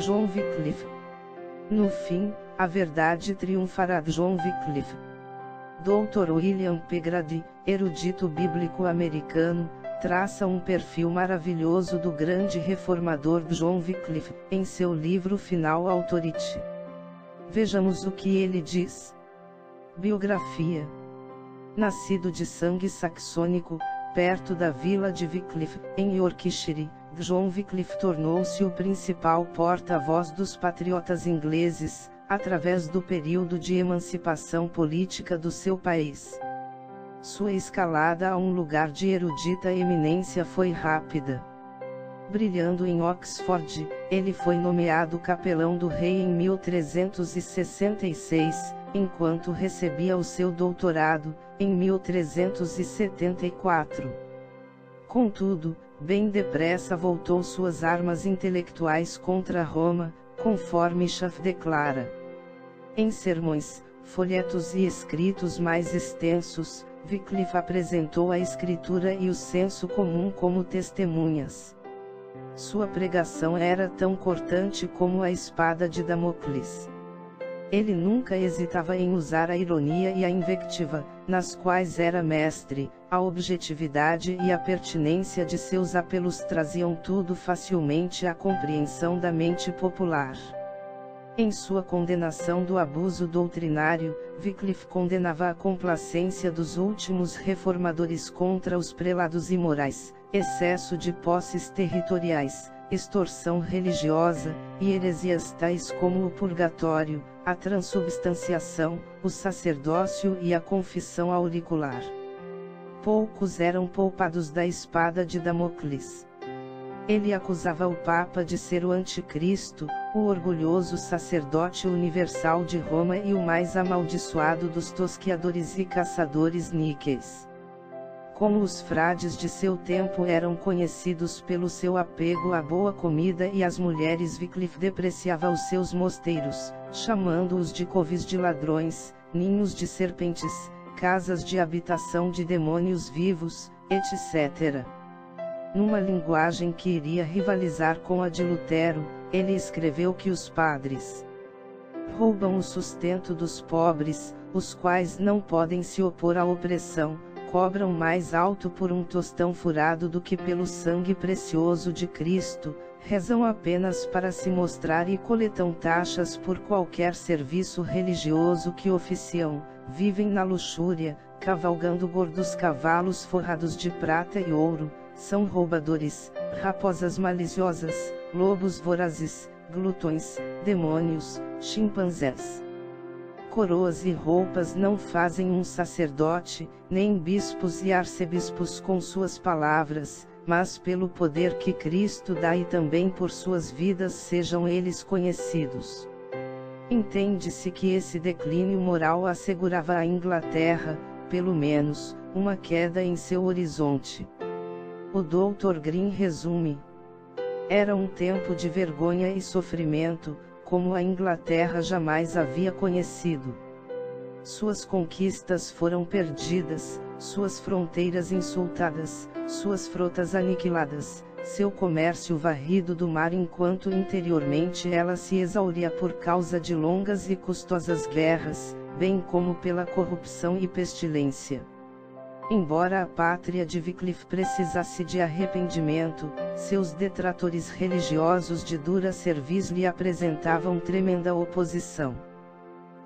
John Wycliffe. No fim, a verdade triunfará. John Wycliffe. Dr. William P. Grady, erudito bíblico americano, traça um perfil maravilhoso do grande reformador John Wycliffe, em seu livro Final Authority. Vejamos o que ele diz. Biografia. Nascido de sangue saxônico, perto da vila de Wycliffe, em Yorkshire, John Wycliffe tornou-se o principal porta-voz dos patriotas ingleses, através do período de emancipação política do seu país. Sua escalada a um lugar de erudita eminência foi rápida. Brilhando em Oxford, ele foi nomeado capelão do rei em 1366, enquanto recebia o seu doutorado, em 1374. Contudo, bem depressa voltou suas armas intelectuais contra Roma, conforme Schaff declara. Em sermões, folhetos e escritos mais extensos, Wycliffe apresentou a escritura e o senso comum como testemunhas. Sua pregação era tão cortante como a espada de Damocles. Ele nunca hesitava em usar a ironia e a invectiva, nas quais era mestre. A objetividade e a pertinência de seus apelos traziam tudo facilmente à compreensão da mente popular. Em sua condenação do abuso doutrinário, Wycliffe condenava a complacência dos últimos reformadores contra os prelados imorais, excesso de posses territoriais, extorsão religiosa, e heresias tais como o purgatório, a transubstanciação, o sacerdócio e a confissão auricular. Poucos eram poupados da espada de Damocles. Ele acusava o Papa de ser o anticristo, o orgulhoso sacerdote universal de Roma e o mais amaldiçoado dos tosqueadores e caçadores níqueis. Como os frades de seu tempo eram conhecidos pelo seu apego à boa comida e às mulheres, Wycliffe depreciava os seus mosteiros, chamando-os de covis de ladrões, ninhos de serpentes, casas de habitação de demônios vivos, etc. Numa linguagem que iria rivalizar com a de Lutero, ele escreveu que os padres roubam o sustento dos pobres, os quais não podem se opor à opressão, cobram mais alto por um tostão furado do que pelo sangue precioso de Cristo, rezam apenas para se mostrar e coletam taxas por qualquer serviço religioso que oficiam, vivem na luxúria, cavalgando gordos cavalos forrados de prata e ouro, são roubadores, raposas maliciosas, lobos vorazes, glutões, demônios, chimpanzés. Coroas e roupas não fazem um sacerdote, nem bispos e arcebispos com suas palavras, mas pelo poder que Cristo dá e também por suas vidas sejam eles conhecidos. Entende-se que esse declínio moral assegurava à Inglaterra, pelo menos, uma queda em seu horizonte. O Dr. Green resume: era um tempo de vergonha e sofrimento, como a Inglaterra jamais havia conhecido. Suas conquistas foram perdidas, suas fronteiras insultadas, suas frotas aniquiladas, seu comércio varrido do mar, enquanto interiormente ela se exauria por causa de longas e custosas guerras, bem como pela corrupção e pestilência. Embora a pátria de Wycliffe precisasse de arrependimento, seus detratores religiosos de dura cerviz lhe apresentavam tremenda oposição.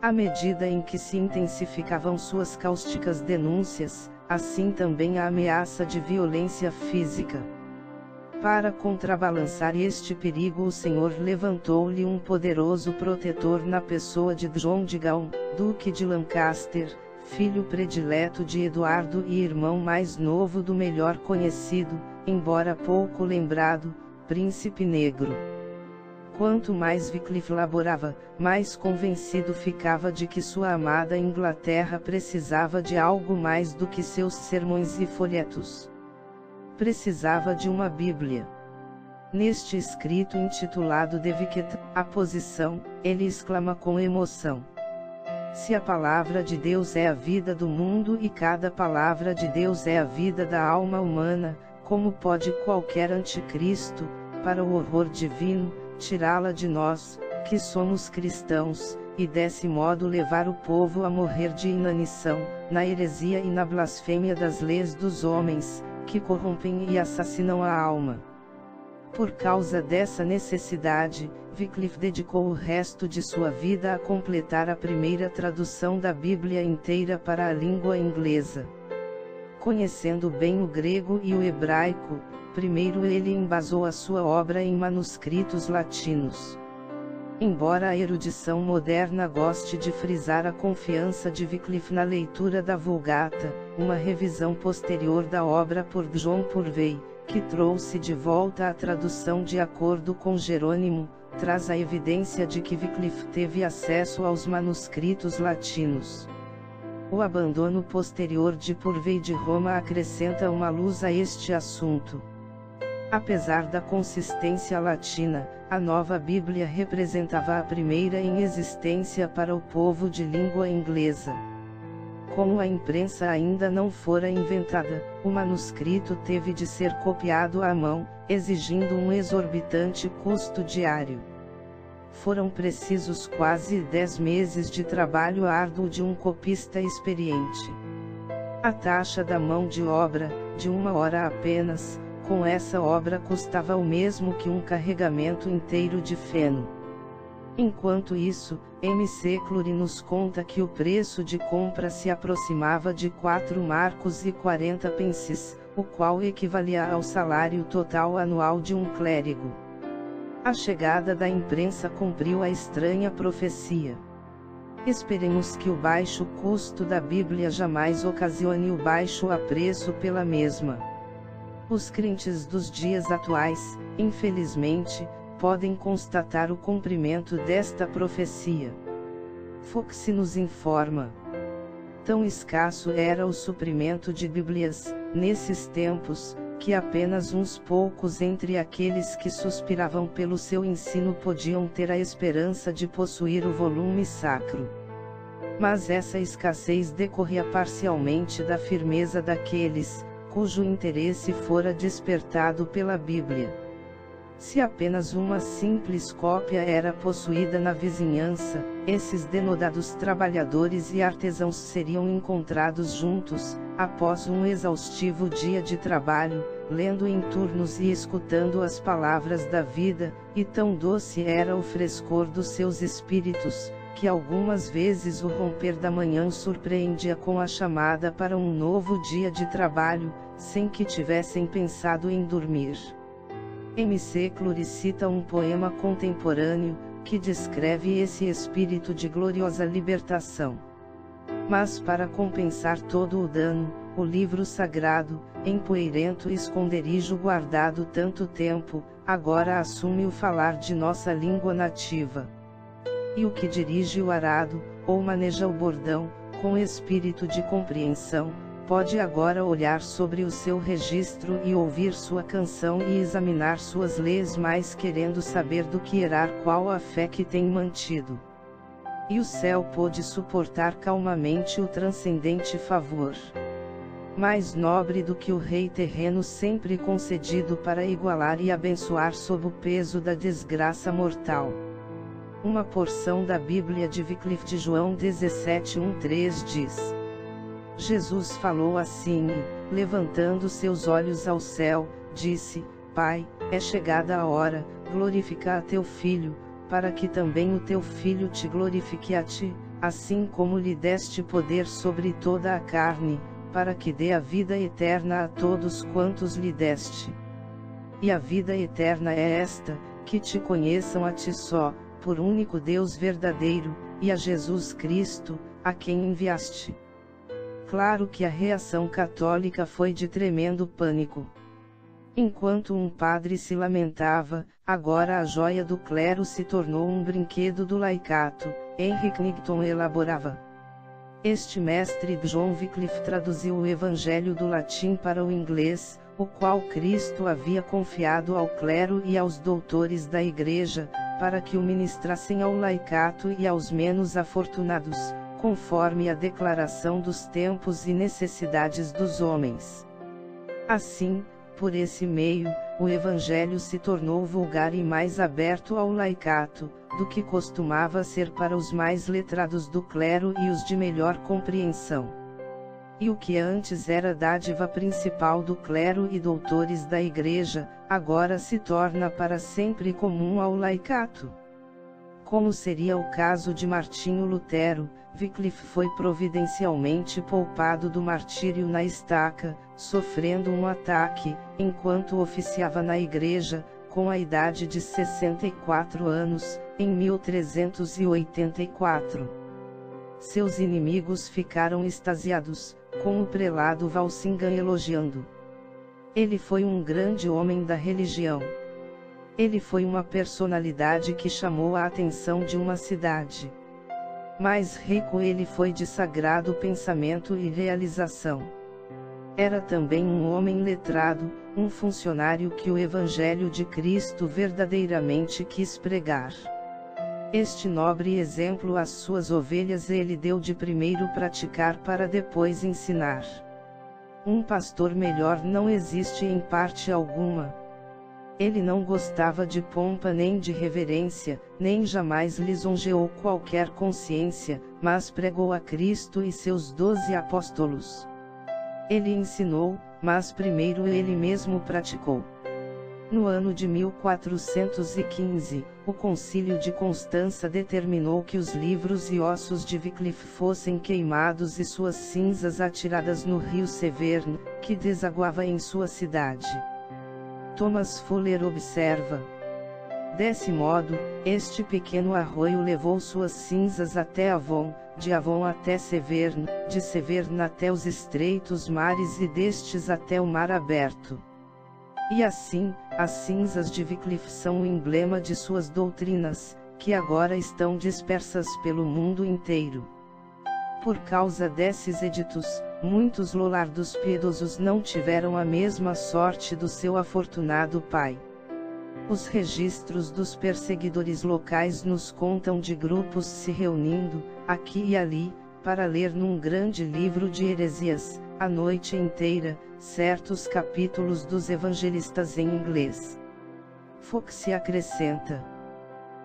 À medida em que se intensificavam suas cáusticas denúncias, assim também a ameaça de violência física. Para contrabalançar este perigo, o Senhor levantou-lhe um poderoso protetor na pessoa de John de Gaunt, Duque de Lancaster, filho predileto de Eduardo e irmão mais novo do melhor conhecido, embora pouco lembrado, Príncipe Negro. Quanto mais Wycliffe laborava, mais convencido ficava de que sua amada Inglaterra precisava de algo mais do que seus sermões e folhetos. Precisava de uma Bíblia. Neste escrito intitulado De Vicet, a posição, ele exclama com emoção: se a palavra de Deus é a vida do mundo e cada palavra de Deus é a vida da alma humana, como pode qualquer anticristo, para o horror divino, tirá-la de nós, que somos cristãos, e desse modo levar o povo a morrer de inanição, na heresia e na blasfêmia das leis dos homens, que corrompem e assassinam a alma. Por causa dessa necessidade, Wycliffe dedicou o resto de sua vida a completar a primeira tradução da Bíblia inteira para a língua inglesa. Conhecendo bem o grego e o hebraico, primeiro ele embasou a sua obra em manuscritos latinos. Embora a erudição moderna goste de frisar a confiança de Wycliffe na leitura da Vulgata, uma revisão posterior da obra por John Purvey, que trouxe de volta a tradução de acordo com Jerônimo, traz a evidência de que Wycliffe teve acesso aos manuscritos latinos. O abandono posterior de Purvey de Roma acrescenta uma luz a este assunto. Apesar da consistência latina, a nova Bíblia representava a primeira em existência para o povo de língua inglesa. Como a imprensa ainda não fora inventada, o manuscrito teve de ser copiado à mão, exigindo um exorbitante custo diário. Foram precisos quase 10 meses de trabalho árduo de um copista experiente. A taxa da mão de obra, de 1 hora apenas, com essa obra custava o mesmo que um carregamento inteiro de feno. Enquanto isso, M.C. Clury nos conta que o preço de compra se aproximava de 4 marcos e 40 pences, o qual equivalia ao salário total anual de um clérigo. A chegada da imprensa cumpriu a estranha profecia. Esperemos que o baixo custo da Bíblia jamais ocasione o baixo apreço pela mesma. Os crentes dos dias atuais, infelizmente, podem constatar o cumprimento desta profecia. Fox nos informa. Tão escasso era o suprimento de Bíblias, nesses tempos, que apenas uns poucos entre aqueles que suspiravam pelo seu ensino podiam ter a esperança de possuir o volume sacro. Mas essa escassez decorria parcialmente da firmeza daqueles, cujo interesse fora despertado pela Bíblia. Se apenas uma simples cópia era possuída na vizinhança, esses denodados trabalhadores e artesãos seriam encontrados juntos, após um exaustivo dia de trabalho, lendo em turnos e escutando as palavras da vida, e tão doce era o frescor dos seus espíritos, que algumas vezes o romper da manhã surpreendia com a chamada para um novo dia de trabalho, sem que tivessem pensado em dormir. M.C. Clury cita um poema contemporâneo, que descreve esse espírito de gloriosa libertação. Mas para compensar todo o dano, o livro sagrado, empoeirento esconderijo guardado tanto tempo, agora assume o falar de nossa língua nativa. E o que dirige o arado, ou maneja o bordão, com espírito de compreensão, pode agora olhar sobre o seu registro e ouvir sua canção e examinar suas leis, mais querendo saber do que irá qual a fé que tem mantido. E o céu pôde suportar calmamente o transcendente favor. Mais nobre do que o rei terreno sempre concedido para igualar e abençoar sob o peso da desgraça mortal. Uma porção da Bíblia de Wycliffe de João 17:1-3 diz: Jesus falou assim e, levantando seus olhos ao céu, disse: Pai, é chegada a hora, glorifica a teu Filho, para que também o teu Filho te glorifique a ti, assim como lhe deste poder sobre toda a carne, para que dê a vida eterna a todos quantos lhe deste. E a vida eterna é esta, que te conheçam a ti só, por único Deus verdadeiro, e a Jesus Cristo, a quem enviaste. Claro que a reação católica foi de tremendo pânico. Enquanto um padre se lamentava, agora a joia do clero se tornou um brinquedo do laicato, Henry Knigton elaborava. Este mestre John Wycliffe traduziu o Evangelho do latim para o inglês, o qual Cristo havia confiado ao clero e aos doutores da Igreja, para que o ministrassem ao laicato e aos menos afortunados, conforme a declaração dos tempos e necessidades dos homens. Assim, por esse meio, o Evangelho se tornou vulgar e mais aberto ao laicato, do que costumava ser para os mais letrados do clero e os de melhor compreensão. E o que antes era dádiva principal do clero e doutores da Igreja, agora se torna para sempre comum ao laicato. Como seria o caso de Martinho Lutero, Wycliffe foi providencialmente poupado do martírio na estaca, sofrendo um ataque, enquanto oficiava na Igreja, com a idade de 64 anos, em 1384. Seus inimigos ficaram extasiados, com o prelado Walsingham elogiando. Ele foi um grande homem da religião. Ele foi uma personalidade que chamou a atenção de uma cidade. Mais rico ele foi de sagrado pensamento e realização. Era também um homem letrado, um funcionário que o Evangelho de Cristo verdadeiramente quis pregar. Este nobre exemplo às suas ovelhas ele deu de primeiro praticar para depois ensinar. Um pastor melhor não existe em parte alguma. Ele não gostava de pompa nem de reverência, nem jamais lisonjeou qualquer consciência, mas pregou a Cristo e seus 12 apóstolos. Ele ensinou, mas primeiro ele mesmo praticou. No ano de 1415, o Concílio de Constança determinou que os livros e ossos de Wycliffe fossem queimados e suas cinzas atiradas no rio Severn, que desaguava em sua cidade. Thomas Fuller observa: desse modo, este pequeno arroio levou suas cinzas até Avon, de Avon até Severn, de Severn até os estreitos mares e destes até o mar aberto. E assim, as cinzas de Wycliffe são o emblema de suas doutrinas, que agora estão dispersas pelo mundo inteiro. Por causa desses editos, muitos lollardos piedosos não tiveram a mesma sorte do seu afortunado pai. Os registros dos perseguidores locais nos contam de grupos se reunindo, aqui e ali, para ler num grande livro de heresias, a noite inteira, certos capítulos dos evangelistas em inglês. Foxe acrescenta: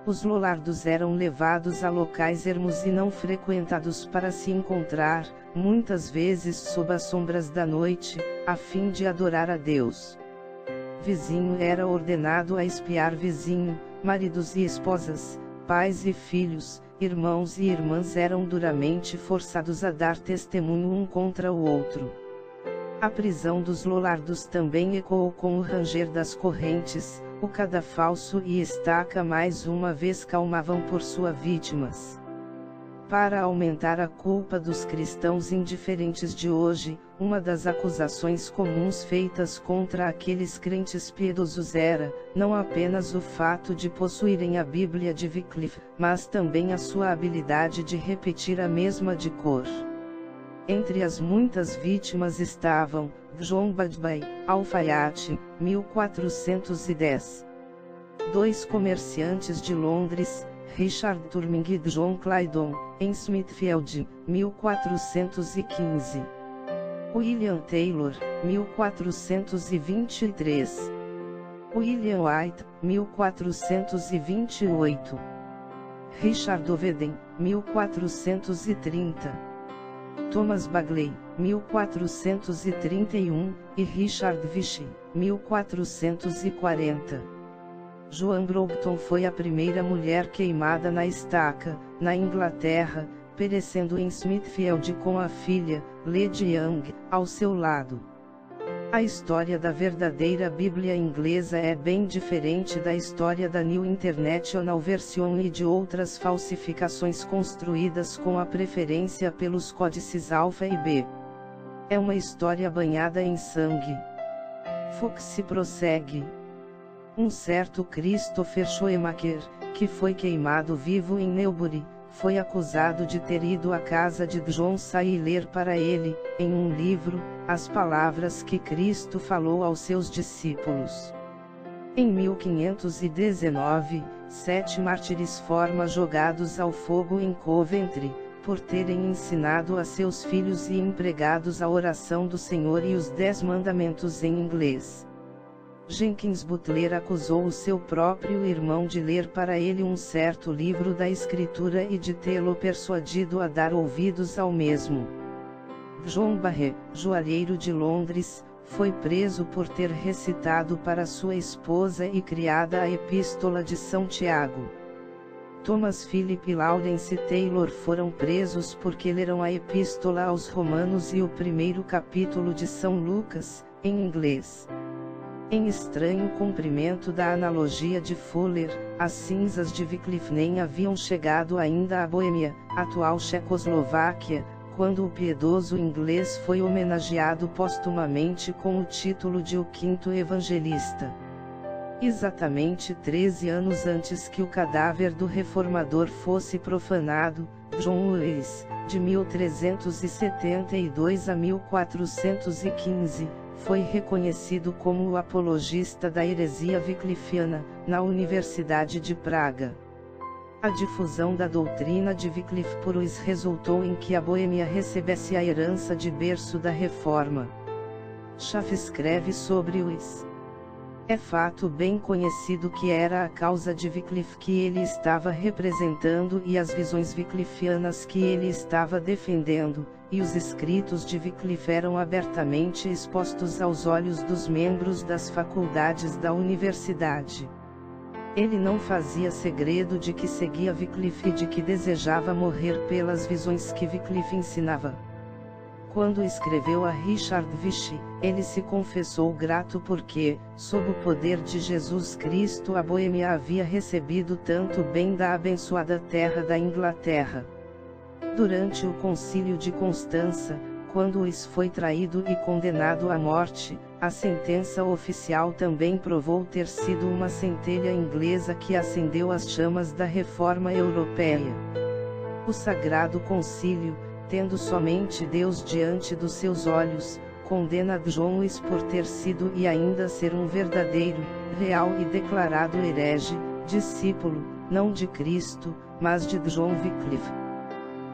os lollardos eram levados a locais ermos e não frequentados para se encontrar, muitas vezes sob as sombras da noite, a fim de adorar a Deus. Vizinho era ordenado a espiar vizinho, maridos e esposas, pais e filhos, irmãos e irmãs eram duramente forçados a dar testemunho um contra o outro. A prisão dos lollardos também ecoou com o ranger das correntes, o cadafalso e estaca mais uma vez calmavam por suas vítimas. Para aumentar a culpa dos cristãos indiferentes de hoje, uma das acusações comuns feitas contra aqueles crentes piedosos era, não apenas o fato de possuírem a Bíblia de Wycliffe, mas também a sua habilidade de repetir a mesma de cor. Entre as muitas vítimas estavam, John Badby, Alfaiate, 1410. Dois comerciantes de Londres, Richard Turming e John Claydon, em Smithfield, 1415. William Taylor, 1423. William White, 1428. Richard Oveden, 1430. Thomas Bagley, 1431, e Richard Vichy, 1440. Joan Brogton foi a primeira mulher queimada na estaca, na Inglaterra, perecendo em Smithfield com a filha, Lady Young, ao seu lado. A história da verdadeira Bíblia inglesa é bem diferente da história da New International Version e de outras falsificações construídas com a preferência pelos códices Alfa e B. É uma história banhada em sangue. Foxe prossegue. Um certo Christopher Schoemaker, que foi queimado vivo em Newbury, foi acusado de ter ido à casa de John Say e ler para ele, em um livro, as palavras que Cristo falou aos seus discípulos. Em 1519, 7 mártires foram jogados ao fogo em Coventry, por terem ensinado a seus filhos e empregados a oração do Senhor e os 10 mandamentos em inglês. Jenkins Butler acusou o seu próprio irmão de ler para ele um certo livro da Escritura e de tê-lo persuadido a dar ouvidos ao mesmo. John Barre, joalheiro de Londres, foi preso por ter recitado para sua esposa e criada a Epístola de São Tiago. Thomas Philip e Lawrence Taylor foram presos porque leram a Epístola aos Romanos e o primeiro capítulo de São Lucas, em inglês. Em estranho cumprimento da analogia de Fuller, as cinzas de Wycliffe nem haviam chegado ainda à Boêmia, atual Checoslováquia, quando o piedoso inglês foi homenageado postumamente com o título de o Quinto Evangelista. Exatamente 13 anos antes que o cadáver do reformador fosse profanado, John Lewis, de 1372 a 1415, foi reconhecido como o apologista da heresia wycliffiana, na Universidade de Praga. A difusão da doutrina de Wycliffe por Lewis resultou em que a Boêmia recebesse a herança de berço da Reforma. Schaff escreve sobre Lewis. É fato bem conhecido que era a causa de Wycliffe que ele estava representando e as visões wycliffianas que ele estava defendendo, e os escritos de Wycliffe eram abertamente expostos aos olhos dos membros das faculdades da universidade. Ele não fazia segredo de que seguia Wycliffe e de que desejava morrer pelas visões que Wycliffe ensinava. Quando escreveu a Richard Vichy, ele se confessou grato porque, sob o poder de Jesus Cristo, a Boêmia havia recebido tanto bem da abençoada terra da Inglaterra. Durante o Concílio de Constança, quando Lewis foi traído e condenado à morte, a sentença oficial também provou ter sido uma centelha inglesa que acendeu as chamas da Reforma Europeia. O Sagrado Concílio, tendo somente Deus diante dos seus olhos, condena John Lewis por ter sido e ainda ser um verdadeiro, real e declarado herege, discípulo, não de Cristo, mas de John Wycliffe.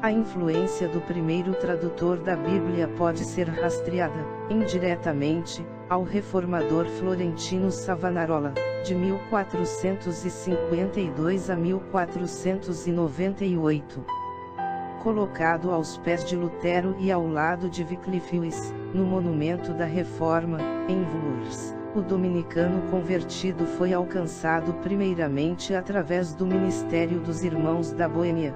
A influência do primeiro tradutor da Bíblia pode ser rastreada, indiretamente, ao reformador florentino Savonarola, de 1452 a 1498. Colocado aos pés de Lutero e ao lado de Wycliffe Lewis, no Monumento da Reforma, em Worms, o dominicano convertido foi alcançado primeiramente através do ministério dos Irmãos da Boêmia.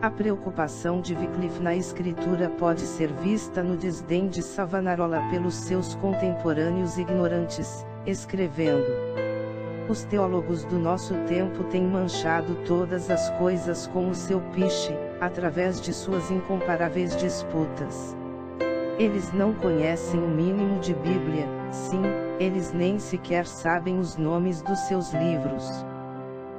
A preocupação de Wycliffe na escritura pode ser vista no desdém de Savonarola pelos seus contemporâneos ignorantes, escrevendo: os teólogos do nosso tempo têm manchado todas as coisas com o seu piche, através de suas incomparáveis disputas. Eles não conhecem o mínimo de Bíblia, sim, eles nem sequer sabem os nomes dos seus livros.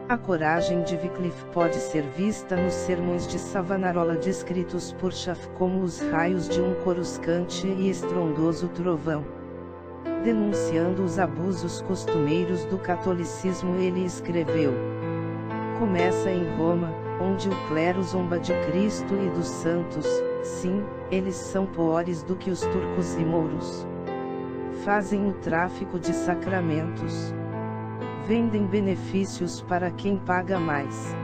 A coragem de Wycliffe pode ser vista nos sermões de Savonarola descritos por Schaff como os raios de um coruscante e estrondoso trovão. Denunciando os abusos costumeiros do catolicismo, ele escreveu: começa em Roma, onde o clero zomba de Cristo e dos santos, sim, eles são piores do que os turcos e mouros. Fazem o tráfico de sacramentos. Vendem benefícios para quem paga mais.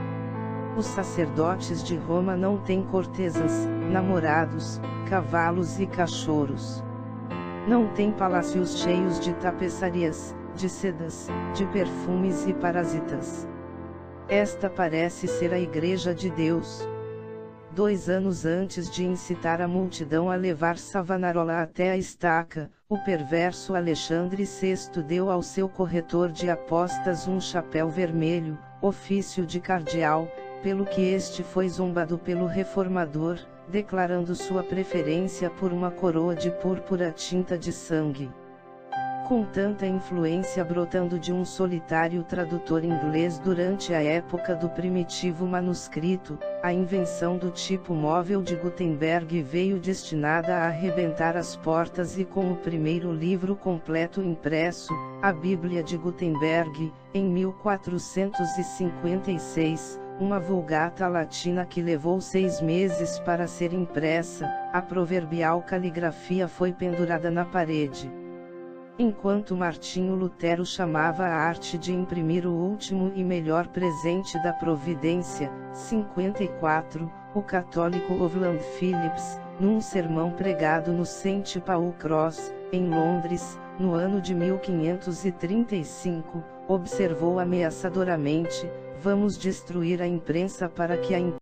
Os sacerdotes de Roma não têm cortesãs, namorados, cavalos e cachorros. Não têm palácios cheios de tapeçarias, de sedas, de perfumes e parasitas. Esta parece ser a Igreja de Deus. 2 anos antes de incitar a multidão a levar Savonarola até a estaca, o perverso Alexandre VI deu ao seu corretor de apostas um chapéu vermelho, ofício de cardeal, pelo que este foi zombado pelo reformador, declarando sua preferência por uma coroa de púrpura tinta de sangue. Com tanta influência brotando de um solitário tradutor inglês durante a época do primitivo manuscrito, a invenção do tipo móvel de Gutenberg veio destinada a arrebentar as portas e com o primeiro livro completo impresso, a Bíblia de Gutenberg, em 1456, uma Vulgata latina que levou 6 meses para ser impressa, a proverbial caligrafia foi pendurada na parede. Enquanto Martinho Lutero chamava a arte de imprimir o último e melhor presente da providência, 54, o católico Overland Phillips, num sermão pregado no St. Paul Cross, em Londres, no ano de 1535, observou ameaçadoramente: vamos destruir a imprensa para que a